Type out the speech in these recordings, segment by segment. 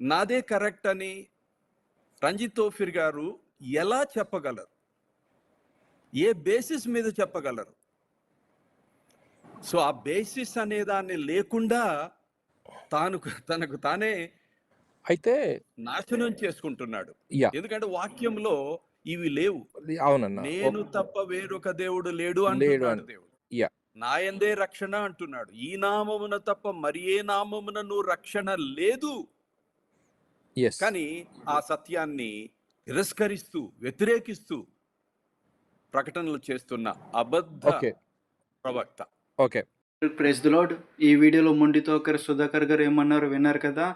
నాదే కరెక్ట్ అని రంజిత్ తోఫిర్ గారు ఎలా చెప్పగలరు? ఏ బేసిస్ మీద చెప్పగలరు? సో ఆ బేసిస్ అనే దాన్ని లేకుండా తనకు తానే అయితే నాశనం చేసుకుంటున్నాడు. ఎందుకంటే వాక్యంలో ఇవి లేవు. అవునన్నా. నేను తప్ప వేరొక దేవుడు లేడు లేడు అంటున్నాడు అని. దేవుడు. యా నాయందే రక్షణ అంటున్నాడు. ఈ నామమున తప్ప మరి ఏ నామమునను రక్షణ లేదు. ఎస్ కానీ ఆ సత్యాన్ని తిరస్కరిస్తూ వ్యతిరేకిస్తూ ప్రకటనలు చేస్తున్న అబద్ధ ఓకే ప్రవక్త. Okay praise the Lord. ఈ వీడియోలో మొండితోకర్ సుధాకర్ గారు ఏమన్నారో విన్నారు కదా.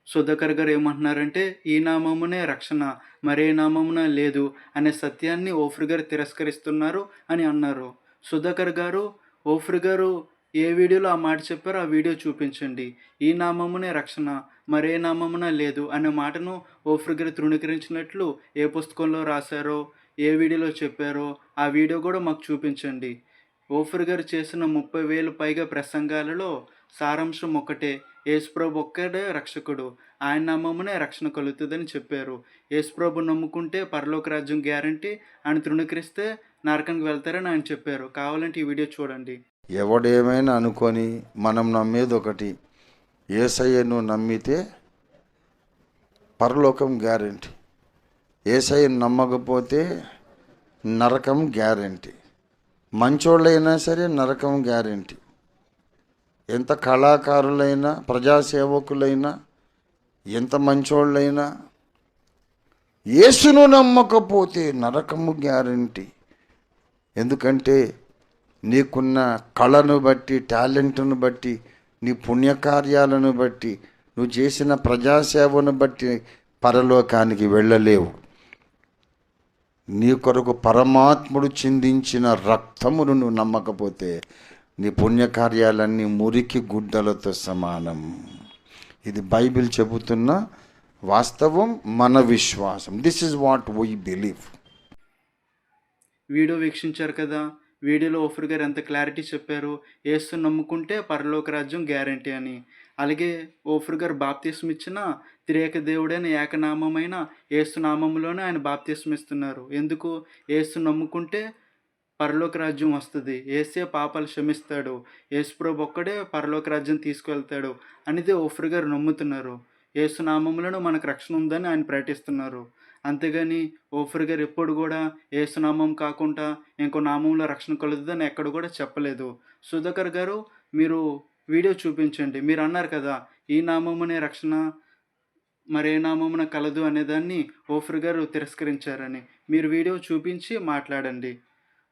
సుధాకర్ గారు ఏమంటున్నారంటే ఈ నామమునే రక్షణ మరే నామమున లేదు అనే సత్యాన్ని ఓఫ్రి గారు తిరస్కరిస్తున్నారు అని అన్నారు. సుధాకర్ గారు ఓఫ్రి గారు ఏ వీడియోలో ఆ మాట చెప్పారో ఆ వీడియో చూపించండి. ఈ నామమునే రక్షణ మరే నామమున లేదు అనే మాటను ఓఫ్రి గారు తృణీకరించినట్లు ఏ పుస్తకంలో రాశారో ఏ వీడియోలో చెప్పారో ఆ వీడియో కూడా మాకు చూపించండి. ఓఫ్రి గారు చేసిన 30,000 పైగా ప్రసంగాలలో సారాంశం ఒకటే, యేసుప్రభు ఒక్కడే రక్షకుడు, ఆయన నామమునే రక్షణ కలుగుతుందని చెప్పారు. యేసుప్రభు నమ్ముకుంటే పరలోక రాజ్యం గ్యారంటీ, ఆయన తృణీకరిస్తే నరకానికి వెళ్తారని ఆయన చెప్పారు. కావాలంటే ఈ వీడియో చూడండి. ఎవడేమైనా అనుకొని మనం నమ్మేది ఒకటి, యేసయ్యను నమ్మితే పరలోకం గ్యారంటీ, యేసయ్యను నమ్మకపోతే నరకం గ్యారంటీ. మంచోళ్ళైనా సరే నరకం గ్యారంటీ. ఎంత కళాకారులైనా ప్రజాసేవకులైనా ఎంత మంచోళ్ళైనా యేసును నమ్మకపోతే నరకము గ్యారంటీ. ఎందుకంటే నీకున్న కళను బట్టి, టాలెంట్ను బట్టి, నీ పుణ్యకార్యాలను బట్టి, నువ్వు చేసిన ప్రజాసేవను బట్టి పరలోకానికి వెళ్ళలేవు. నీ కొరకు పరమాత్ముడు చిందించిన రక్తమును నువ్వు నమ్మకపోతే నీ పుణ్యకార్యాలన్నీ మురికి గుడ్డలతో సమానం. ఇది బైబిల్ చెబుతున్న వాస్తవం, మన విశ్వాసం. This is what we believe. Video వీక్షించారు కదా. వీడియోలో ఓఫ్రి గారు ఎంత క్లారిటీ చెప్పారు, యేసు నమ్ముకుంటే పరలోక రాజ్యం గ్యారంటీ అని. అలాగే ఓఫ్రి గారు బాప్తిస్మ ఇచ్చిన త్రియేక దేవుడైన ఏకనామమైన యేసు నామంలోనే ఆయన బాప్తిస్మ ఇస్తున్నారు. ఎందుకు? యేసు నమ్ముకుంటే పరలోక రాజ్యం వస్తుంది, యేసే పాపాలు క్షమిస్తాడు, యేసుప్రభు ఒక్కడే పరలోక రాజ్యం తీసుకువెళ్తాడు అనేది ఓఫ్రి గారు నమ్ముతున్నారు. యేసు నామంలోనూ మనకు రక్షణ ఉందని ఆయన ప్రకటిస్తున్నారు. అంతేగాని ఓఫ్రి గారు ఎప్పుడు కూడా యేసునామం కాకుండా ఇంకో నామంలో రక్షణ కలుగుతుందని ఎక్కడ కూడా చెప్పలేదు. సుధాకర్ గారు మీరు వీడియో చూపించండి. మీరు అన్నారు కదా ఈ నామమునే రక్షణ మరే నామమున కలదు అనేదాన్ని ఓఫ్రి గారు తిరస్కరించారని. మీరు వీడియో చూపించి మాట్లాడండి.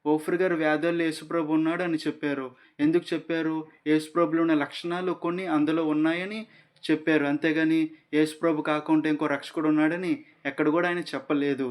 ఓఫ్రి గారు వ్యాధుల్లో యేసుప్రభు ఉన్నాడు అని చెప్పారు. ఎందుకు చెప్పారు? యేసుప్రభులో ఉన్న లక్షణాలు కొన్ని అందులో ఉన్నాయని చెప్పారు. అంతేగాని యేసుప్రభు కాకుండా ఇంకో రక్షకుడు ఉన్నాడని ఎక్కడ కూడా ఆయన చెప్పలేదు.